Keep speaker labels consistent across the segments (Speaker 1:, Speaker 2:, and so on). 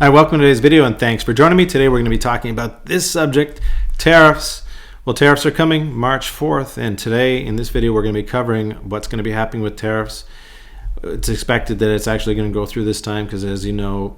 Speaker 1: Hi, welcome to today's video and thanks for joining me. Today we're going to be talking about this subject, tariffs. Well, tariffs are coming March 4th, and today in this video we're going to be covering what's going to be happening with tariffs. It's expected that it's actually going to go through this time because, as you know,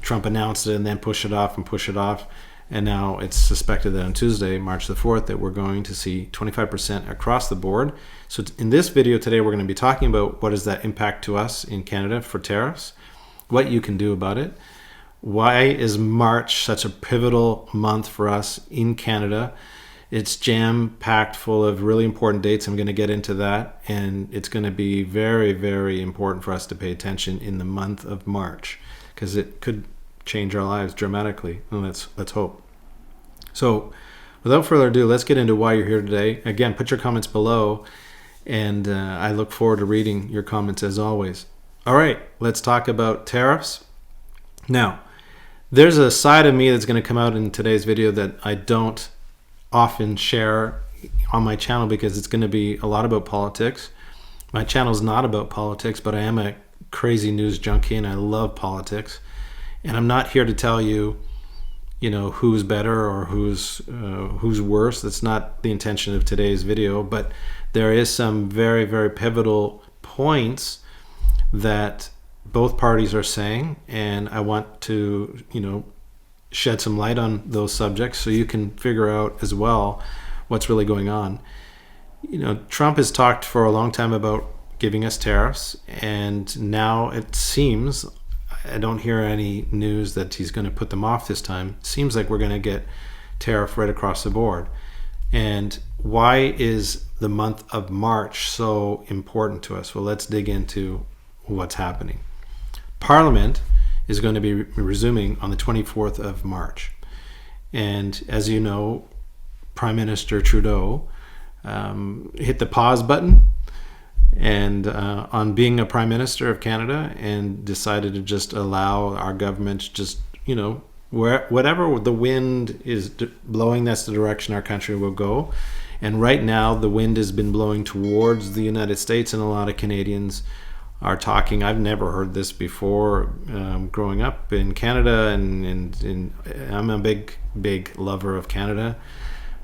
Speaker 1: Trump announced it and then push it off, and now it's suspected that on Tuesday, March the 4th, that we're going to see 25% across the board. So in this video today we're going to be talking about what is that impact to us in Canada for tariffs, what you can do about it. Why is March such a pivotal month for us in Canada? It's jam-packed full of really important dates. I'm going to get into that, and it's going to be very, very important for us to pay attention in the month of March because it could change our lives dramatically. And let's hope. So without further ado, let's get into why you're here today. Again, put your comments below, and I look forward to reading your comments as always. All right, let's talk about tariffs. Now, there's a side of me that's going to come out in today's video that I don't often share on my channel because it's going to be a lot about politics. My channel is not about politics, but I am a crazy news junkie and I love politics. And I'm not here to tell you, who's better or who's worse. That's not the intention of today's video, but there is some very, very pivotal points that both parties are saying, and I want to, shed some light on those subjects so you can figure out as well what's really going on. Trump has talked for a long time about giving us tariffs, and now it seems, I don't hear any news that he's going to put them off this time. It seems like we're going to get tariff right across the board. And why is the month of March so important to us? Well, let's dig into what's happening. Parliament is going to be resuming on the 24th of March. And as you know, Prime Minister Trudeau hit the pause button and on being a Prime Minister of Canada and decided to just allow our government to just, whatever the wind is blowing, that's the direction our country will go. And right now, the wind has been blowing towards the United States, and a lot of Canadians are talking. I've never heard this before growing up in Canada, and I'm a big lover of Canada.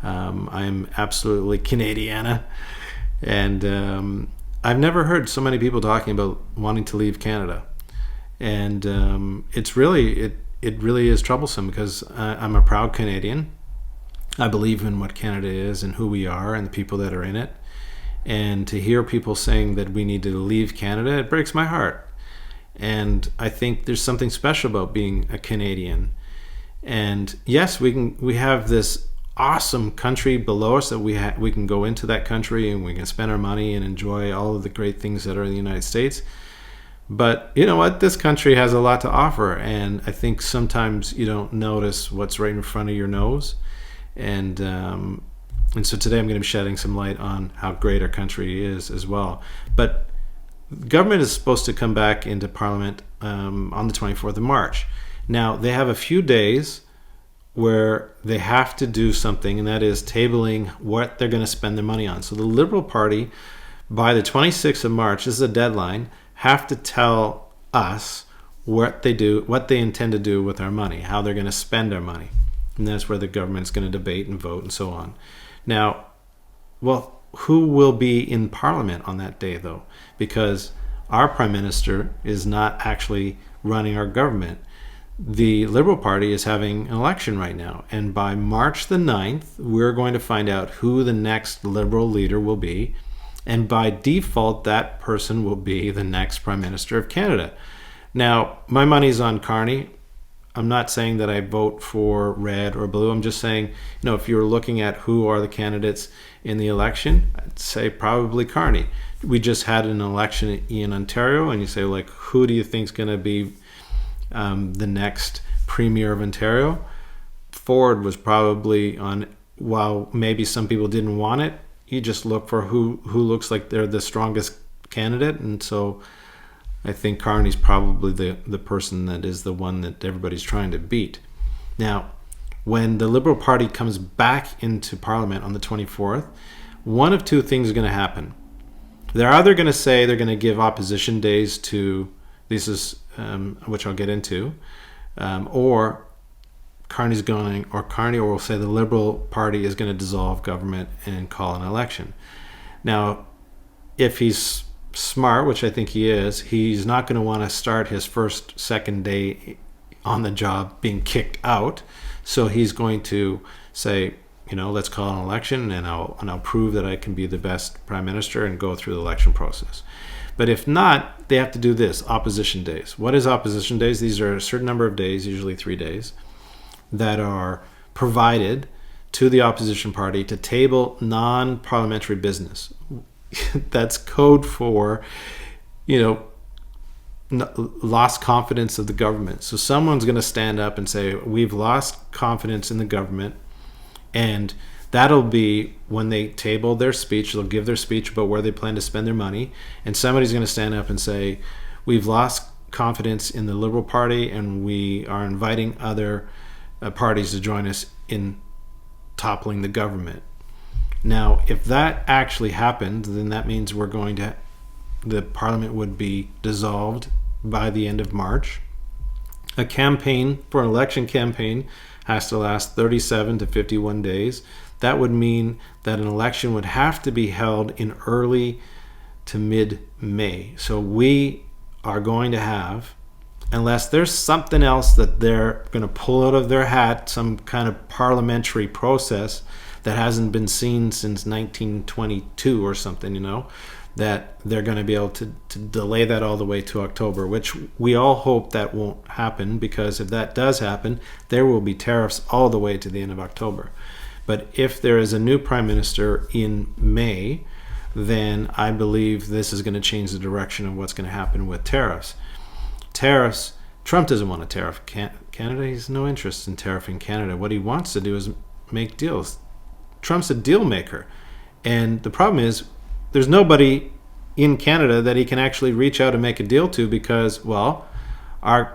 Speaker 1: I'm absolutely Canadiana, and I've never heard so many people talking about wanting to leave Canada, and it really is troublesome because I'm a proud Canadian. I believe in what Canada is and who we are and the people that are in it. And to hear people saying that we need to leave Canada, it breaks my heart. And I think there's something special about being a Canadian. And yes, we have this awesome country below us that we can go into that country and we can spend our money and enjoy all of the great things that are in the United States. But you know what? This country has a lot to offer, and I think sometimes you don't notice what's right in front of your nose. And so today I'm going to be shedding some light on how great our country is as well. But government is supposed to come back into Parliament on the 24th of March. Now, they have a few days where they have to do something, and that is tabling what they're going to spend their money on. So the Liberal Party, by the 26th of March, this is a deadline, have to tell us what they intend to do with our money, how they're going to spend our money. And that's where the government's going to debate and vote and so on. Now, well, who will be in Parliament on that day, though? Because our Prime Minister is not actually running our government. The Liberal Party is having an election right now. And by March the 9th, we're going to find out who the next Liberal leader will be. And by default, that person will be the next Prime Minister of Canada. Now, my money's on Carney. I'm not saying that I vote for red or blue. I'm just saying, if you're looking at who are the candidates in the election, I'd say probably Carney. We just had an election in Ontario, and you say, who do you think is going to be the next Premier of Ontario? Ford was probably on, while maybe some people didn't want it, you just look for who looks like they're the strongest candidate, and so I think Carney's probably the person that is the one that everybody's trying to beat. Now, when the Liberal Party comes back into Parliament on the 24th, one of two things is going to happen. They're either going to say they're going to give opposition days to, this is which I'll get into, or Carney will say the Liberal Party is going to dissolve government and call an election. Now, if he's smart, which I think he is, he's not going to want to start his second day on the job being kicked out. So he's going to say, let's call an election, and I'll prove that I can be the best prime minister and go through the election process. But if not, they have to do this, opposition days. What is opposition days? These are a certain number of days, usually 3 days, that are provided to the opposition party to table non-parliamentary business. That's code for, lost confidence of the government. So someone's going to stand up and say, we've lost confidence in the government, and that'll be when they table their speech. They'll give their speech about where they plan to spend their money, and somebody's going to stand up and say, we've lost confidence in the Liberal Party, and we are inviting other parties to join us in toppling the government. Now, if that actually happened, then that means the parliament would be dissolved by the end of March. A campaign, for an election campaign, has to last 37 to 51 days. That would mean that an election would have to be held in early to mid-May. So we are going to have, unless there's something else that they're going to pull out of their hat, some kind of parliamentary process that hasn't been seen since 1922 or something, that they're going to be able to delay that all the way to October, which we all hope that won't happen, because if that does happen, there will be tariffs all the way to the end of October. But if there is a new prime minister in May, then I believe this is going to change the direction of what's going to happen with tariffs. Tariffs, Trump doesn't want to tariff Canada. He has no interest in tariffing Canada. What he wants to do is make deals. Trump's a deal maker. And the problem is, there's nobody in Canada that he can actually reach out and make a deal to, because, to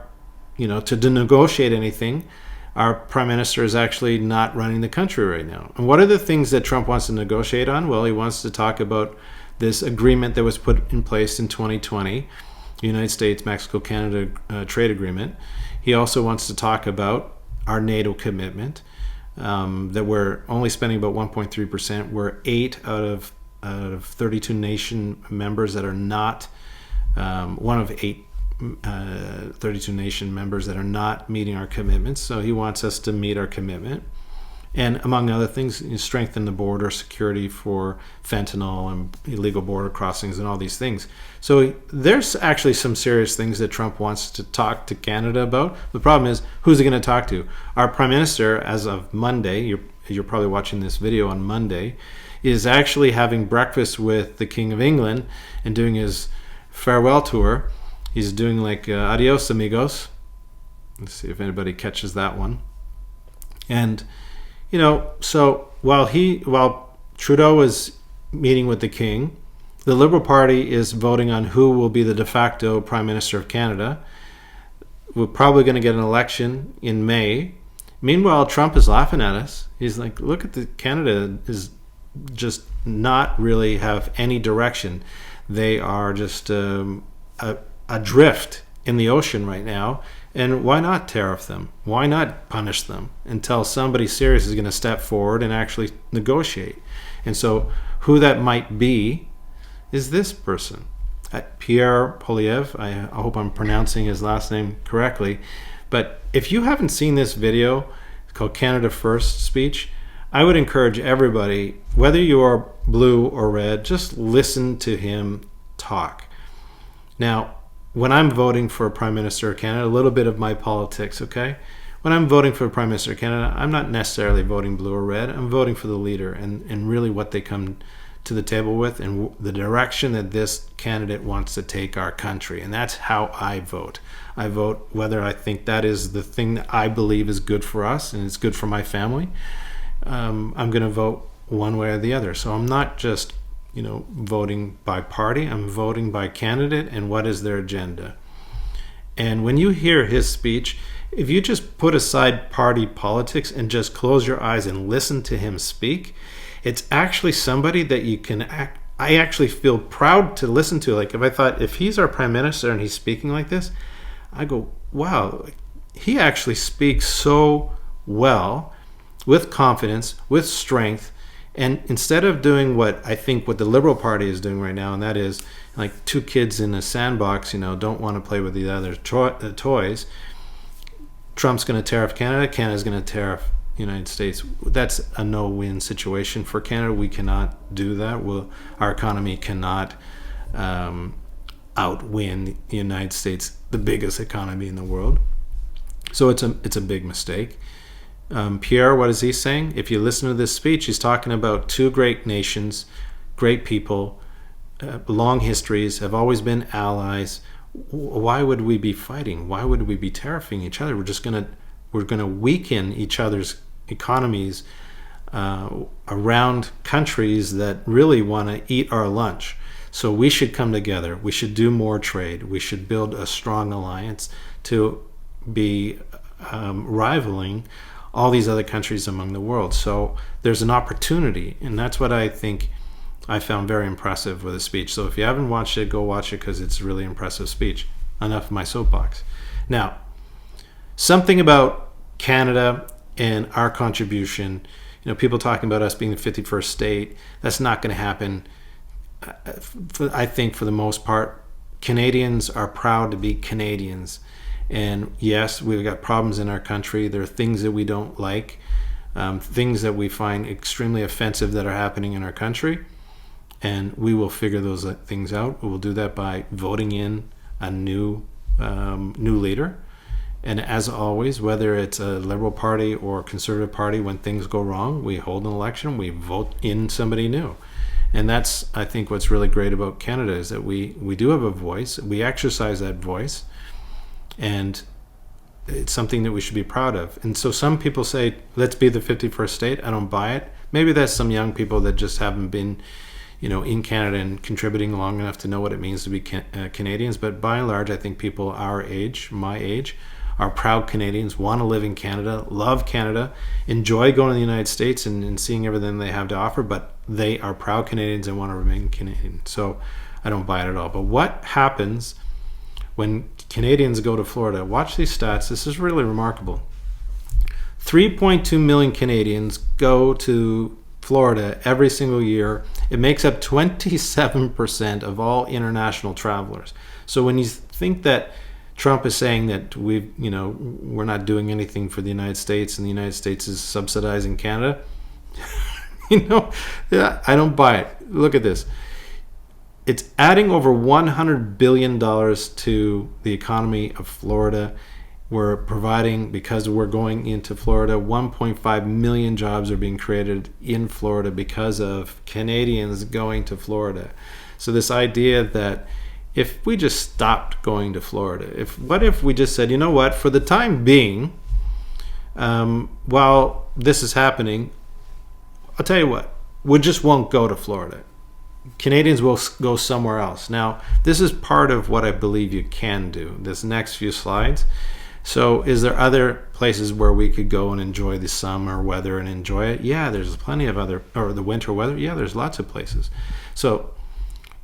Speaker 1: negotiate anything, our prime minister is actually not running the country right now. And what are the things that Trump wants to negotiate on? Well, he wants to talk about this agreement that was put in place in 2020, the United States, Mexico, Canada trade agreement. He also wants to talk about our NATO commitment, that we're only spending about 1.3%. We're 8 out of 32 nation members that are not, one of 8 32 nation members that are not meeting our commitments. So he wants us to meet our commitment. And among other things, strengthen the border security for fentanyl and illegal border crossings and all these things. So there's actually some serious things that Trump wants to talk to Canada about. The problem is, who's he going to talk to? Our prime minister, as of Monday, you're probably watching this video on Monday, is actually having breakfast with the King of England and doing his farewell tour. He's doing like adios amigos. Let's see if anybody catches that one. And so while Trudeau is meeting with the King, the Liberal Party is voting on who will be the de facto Prime Minister of Canada. We're probably going to get an election in May. Meanwhile, Trump is laughing at us. He's like, look at Canada is just not really have any direction. They are just adrift in the ocean right now. And why not tariff them? Why not punish them until somebody serious is going to step forward and actually negotiate? And so who that might be is this person, 𝗵𝗺 I hope I'm pronouncing his last name correctly. But if you haven't seen this video, it's called Canada First speech, I would encourage everybody, whether you are blue or red, just listen to him talk. Now, when I'm voting for a Prime Minister of Canada, a little bit of my politics, okay? When I'm voting for a Prime Minister of Canada, I'm not necessarily voting blue or red. I'm voting for the leader and really what they come to the table with and the direction that this candidate wants to take our country. And that's how I vote. I vote whether I think that is the thing that I believe is good for us and it's good for my family. I'm going to vote one way or the other. So I'm not just voting by party. I'm voting by candidate and what is their agenda. And when you hear his speech, if you just put aside party politics and just close your eyes and listen to him speak, it's actually somebody that you can I actually feel proud to listen to. Like if he's our prime minister and he's speaking like this, I go, wow, he actually speaks so well, with confidence, with strength. And instead of doing what I think what the Liberal Party is doing right now, and that is like two kids in a sandbox, don't want to play with the other toys. Trump's going to tariff Canada. Canada's going to tariff the United States. That's a no-win situation for Canada. We cannot do that. Our economy cannot outwin the United States, the biggest economy in the world. So it's a big mistake. Pierre, what is he saying? If you listen to this speech, he's talking about two great nations, great people, long histories, have always been allies. Why would we be fighting? Why would we be tariffing each other? We're gonna weaken each other's economies around countries that really want to eat our lunch. So we should come together. We should do more trade. We should build a strong alliance to be rivaling all these other countries among the world. So there's an opportunity, and that's what I think I found very impressive with the speech. So if you haven't watched it, go watch it, because it's a really impressive speech. Enough of my soapbox. Now, something about Canada and our contribution, people talking about us being the 51st state, that's not going to happen. I think for the most part, Canadians are proud to be Canadians. And yes, we've got problems in our country. There are things that we don't like, things that we find extremely offensive that are happening in our country. And we will figure those things out. We will do that by voting in a new leader. And as always, whether it's a Liberal Party or Conservative Party, when things go wrong, we hold an election, we vote in somebody new. And that's, I think, what's really great about Canada, is that we do have a voice. We exercise that voice. And it's something that we should be proud of. And so some people say, let's be the 51st state. I don't buy it. Maybe that's some young people that just haven't been, in Canada and contributing long enough to know what it means to be Canadians. But by and large, I think people our age, my age, are proud Canadians, want to live in Canada, love Canada, enjoy going to the United States and seeing everything they have to offer, but they are proud Canadians and want to remain Canadian. So I don't buy it at all. But what happens when Canadians go to Florida? Watch these stats. This is really remarkable. 3.2 million Canadians go to Florida every single year. It makes up 27% of all international travelers. So when you think that Trump is saying that we're not doing anything for the United States and the United States is subsidizing Canada, I don't buy it. Look at this. It's adding over $100 billion to the economy of Florida. We're providing, because we're going into Florida, 1.5 million jobs are being created in Florida because of Canadians going to Florida. So this idea that if we just stopped going to Florida, what if we just said, for the time being, while this is happening, I'll tell you what, we just won't go to Florida. Canadians will go somewhere else. Now, this is part of what I believe you can do, this next few slides. So is there other places where we could go and enjoy the summer weather and enjoy it? Yeah, there's plenty of or the winter weather. Yeah, there's lots of places. So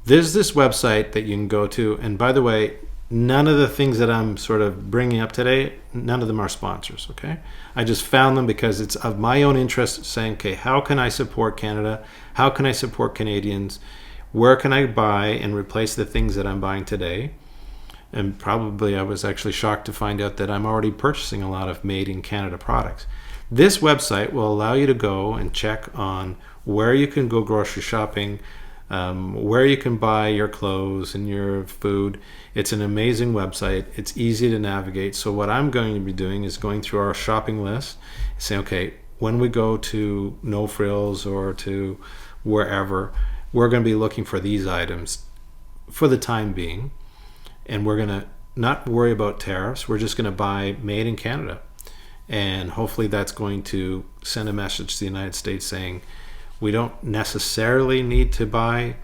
Speaker 1: there's this website that you can go to. And by the way, none of the things that I'm sort of bringing up today, none of them are sponsors, okay? I just found them because it's of my own interest, saying, okay, how can I support Canada? How can I support Canadians? Where can I buy and replace the things that I'm buying today? And probably I was actually shocked to find out that I'm already purchasing a lot of made in Canada products. This website will allow you to go and check on where you can go grocery shopping, where you can buy your clothes and your food. It's an amazing website. It's easy to navigate. So what I'm going to be doing is going through our shopping list and saying, okay, when we go to No Frills or to wherever, we're going to be looking for these items for the time being. And we're going to not worry about tariffs. We're just going to buy made in Canada. And hopefully that's going to send a message to the United States saying, we don't necessarily need to buy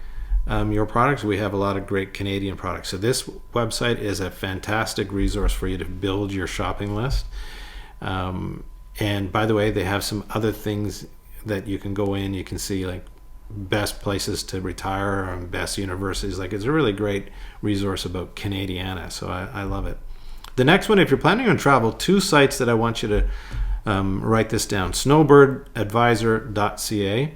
Speaker 1: your products. We have a lot of great Canadian products. So this website is a fantastic resource for you to build your shopping list. And by the way, they have some other things that you can go in. You can see like best places to retire and best universities. Like, it's a really great resource about Canadiana. So I love it. The next one, if you're planning on travel, 2 sites that I want you to write this down. 𝗪𝗏𝗃𝗃.ca,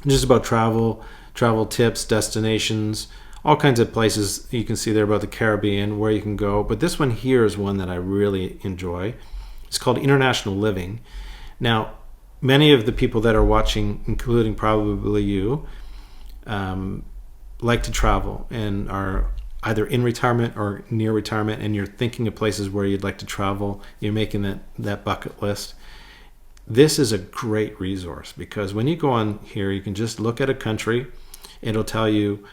Speaker 1: just about travel tips, destinations, all kinds of places you can see there about the Caribbean, where you can go. But this one here is one that I really enjoy. It's called International Living. Now, many of the people that are watching, including probably you, like to travel and are either in retirement or near retirement, and you're thinking of places where you'd like to travel. You're making that bucket list. This is a great resource, because when you go on here, you can just look at a country. It'll tell you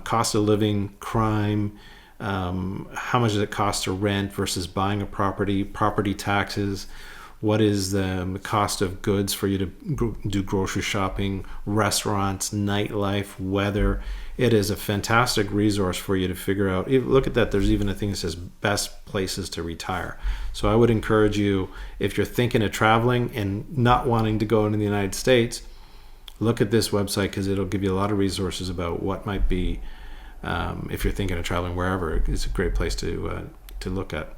Speaker 1: cost of living, crime, how much does it cost to rent versus buying a property taxes, what is the cost of goods for you to do grocery shopping, restaurants, nightlife, weather. It is a fantastic resource for you to figure out. Look at that. There's even a thing that says best places to retire. So I would encourage you, if you're thinking of traveling and not wanting to go into the United States, look at this website, because it'll give you a lot of resources about what might be, if you're thinking of traveling wherever. It's a great place to look at.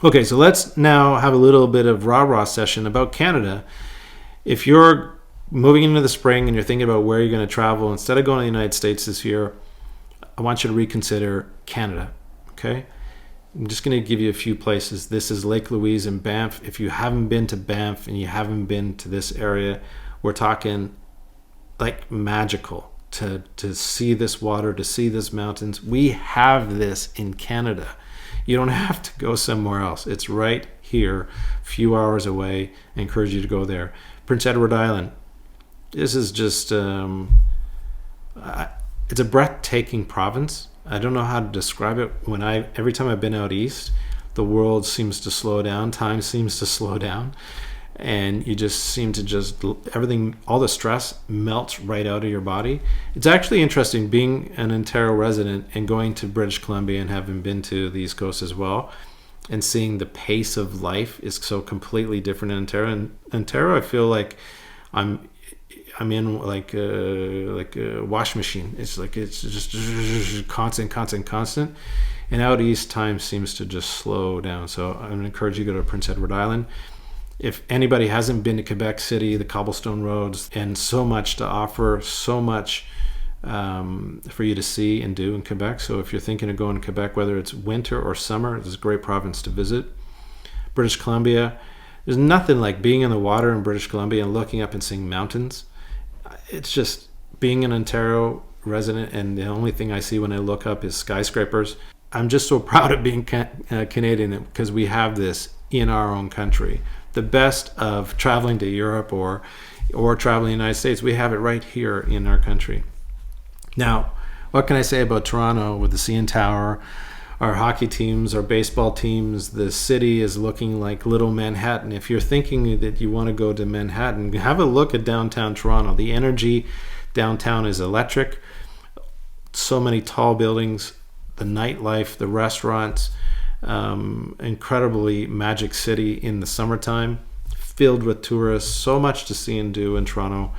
Speaker 1: Okay, so let's now have a little bit of rah-rah session about Canada. If you're moving into the spring and you're thinking about where you're going to travel, instead of going to the United States this year, I want you to reconsider Canada, okay? I'm just going to give you a few places. This is Lake Louise and Banff. If you haven't been to Banff and you haven't been to this area, we're talking like magical to see this water, to see this mountains. We have this in Canada. You don't have to go somewhere else. It's right here, a few hours away. I encourage you to go there. Prince Edward Island. This is just, it's a breathtaking province. I don't know how to describe it. Every time I've been out east, the world seems to slow down. Time seems to slow down. And you just seem to everything, all the stress melts right out of your body. It's actually interesting being an Ontario resident and going to British Columbia and having been to the East Coast as well, and seeing the pace of life is so completely different in Ontario. And Ontario, I feel like I'm in like a wash machine. It's just constant. And out east, time seems to just slow down. So I'm gonna encourage you to go to Prince Edward Island. If anybody hasn't been to Quebec City, the cobblestone roads, and so much to offer, so much for you to see and do in Quebec. So if you're thinking of going to Quebec, whether it's winter or summer, it's a great province to visit. British Columbia, there's nothing like being in the water in British Columbia and looking up and seeing mountains. It's just being an Ontario resident, and the only thing I see when I look up is skyscrapers. I'm just so proud of being Canadian, because we have this in our own country. The best of traveling to Europe or traveling to the United States, we have it right here in our country. Now, what can I say about Toronto with the CN Tower, our hockey teams, our baseball teams? The city is looking like little Manhattan. If you're thinking that you want to go to Manhattan, have a look at downtown Toronto. The energy downtown is electric. So many tall buildings, the nightlife, the restaurants, incredibly magic city in the summertime, filled with tourists, so much to see and do in Toronto.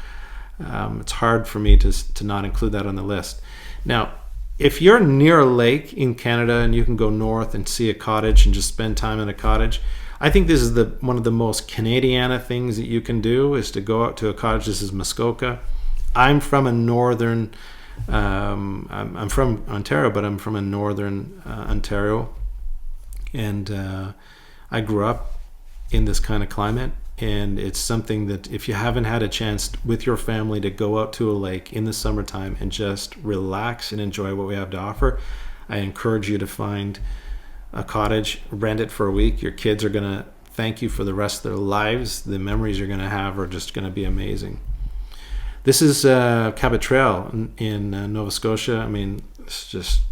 Speaker 1: It's hard for me to not include that on the list. Now, if you're near a lake in Canada and you can go north and see a cottage and just spend time in a cottage, I think this is one of the most Canadiana things that you can do, is to go out to a cottage. This is Muskoka. I'm from a northern, I'm from Ontario, but I'm from a northern Ontario. And I grew up in this kind of climate, and it's something that if you haven't had a chance with your family to go out to a lake in the summertime and just relax and enjoy what we have to offer, I encourage you to find a cottage, rent it for a week. Your kids are going to thank you for the rest of their lives. The memories you're going to have are just going to be amazing. This is Cabot Trail in Nova Scotia. I mean, it's just,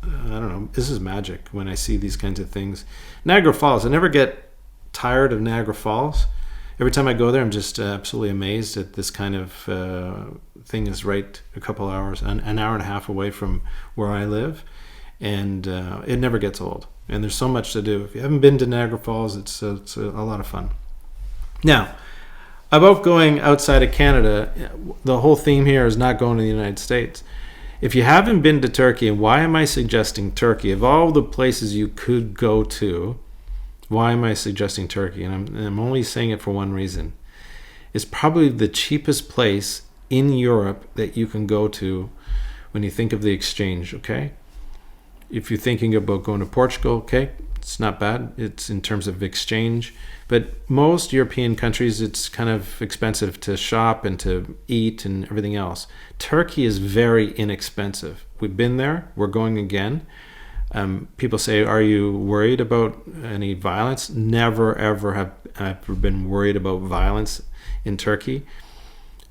Speaker 1: I don't know, this is magic when I see these kinds of things. Niagara Falls, I never get tired of Niagara Falls. Every time I go there, I'm just absolutely amazed that this kind of thing is right a couple hours, an hour and a half away from where I live. And it never gets old. And there's so much to do. If you haven't been to Niagara Falls, it's a lot of fun. Now, about going outside of Canada, the whole theme here is not going to the United States. If you haven't been to Turkey, and why am I suggesting Turkey? Of all the places you could go to, why am I suggesting Turkey? And I'm only saying it for one reason. It's probably the cheapest place in Europe that you can go to when you think of the exchange, okay? If you're thinking about going to Portugal, okay, it's not bad. It's in terms of exchange. But most European countries, it's kind of expensive to shop and to eat and everything else. Turkey is very inexpensive. We've been there. We're going again. People say, are you worried about any violence? Never, ever have I been worried about violence in Turkey.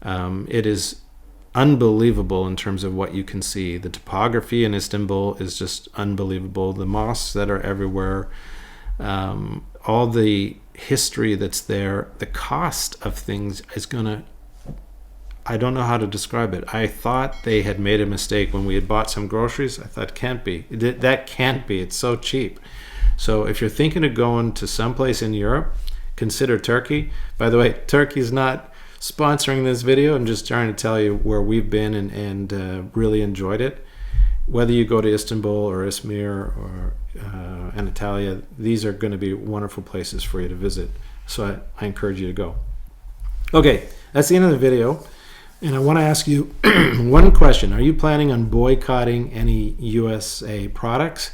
Speaker 1: It is unbelievable in terms of what you can see. The topography in Istanbul is just unbelievable. The mosques that are everywhere, all the history that's there, the cost of things is gonna, I don't know how to describe it. I thought they had made a mistake when we had bought some groceries. I thought, can't be. That can't be. It's so cheap. So if you're thinking of going to someplace in Europe, consider Turkey. By the way, Turkey's not sponsoring this video. I'm just trying to tell you where we've been and really enjoyed it. Whether you go to Istanbul or Izmir or Antalya, these are going to be wonderful places for you to visit. So I encourage you to go. Okay, that's the end of the video. And I want to ask you one question. Are you planning on boycotting any USA products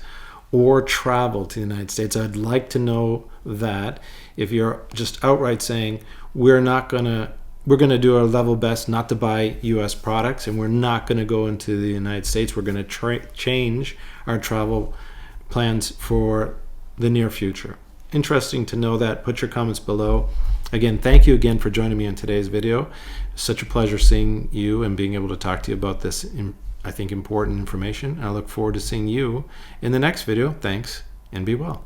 Speaker 1: or travel to the United States? I'd like to know that. If you're just outright saying, we're going to do our level best not to buy US products, and we're not going to go into the United States. We're going to change our travel plans for the near future. Interesting to know that. Put your comments below. Again, thank you again for joining me on today's video. Such a pleasure seeing you and being able to talk to you about this, I think, important information. I look forward to seeing you in the next video. Thanks, and be well.